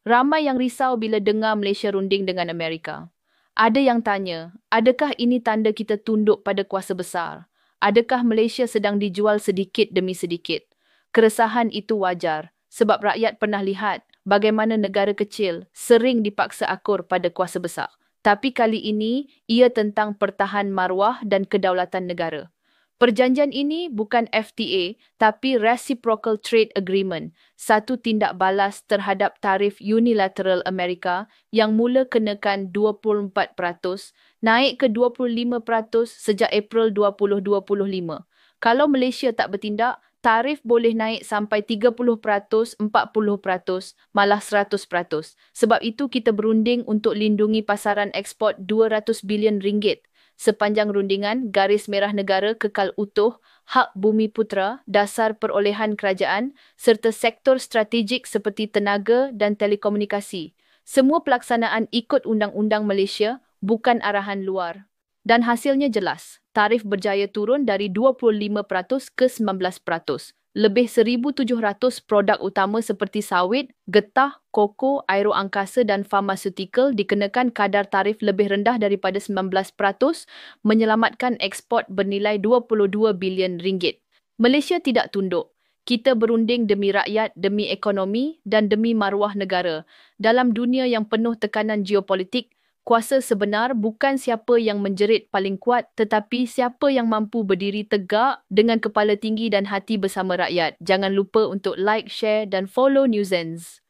Ramai yang risau bila dengar Malaysia runding dengan Amerika. Ada yang tanya, adakah ini tanda kita tunduk pada kuasa besar? Adakah Malaysia sedang dijual sedikit demi sedikit? Keresahan itu wajar sebab rakyat pernah lihat bagaimana negara kecil sering dipaksa akur pada kuasa besar. Tapi kali ini, ia tentang pertahan maruah dan kedaulatan negara. Perjanjian ini bukan FTA, tapi Reciprocal Trade Agreement, satu tindak balas terhadap tarif unilateral Amerika yang mula kenakan 24%, naik ke 25% sejak April 2025. Kalau Malaysia tak bertindak, tarif boleh naik sampai 30%, 40%, malah 100%. Sebab itu kita berunding untuk lindungi pasaran ekspor 200 bilion ringgit. Sepanjang rundingan, garis merah negara kekal utuh, hak bumi putera, dasar perolehan kerajaan, serta sektor strategik seperti tenaga dan telekomunikasi. Semua pelaksanaan ikut Undang-Undang Malaysia, bukan arahan luar. Dan hasilnya jelas, tarif berjaya turun dari 25% ke 19%. Lebih 1,700 produk utama seperti sawit, getah, koko, aeroangkasa dan farmaseutical dikenakan kadar tarif lebih rendah daripada 19%, menyelamatkan ekspor bernilai 22 bilion ringgit. Malaysia tidak tunduk. Kita berunding demi rakyat, demi ekonomi dan demi maruah negara. Dalam dunia yang penuh tekanan geopolitik, kuasa sebenar bukan siapa yang menjerit paling kuat, tetapi siapa yang mampu berdiri tegak dengan kepala tinggi dan hati bersama rakyat. Jangan lupa untuk like, share dan follow Newsends.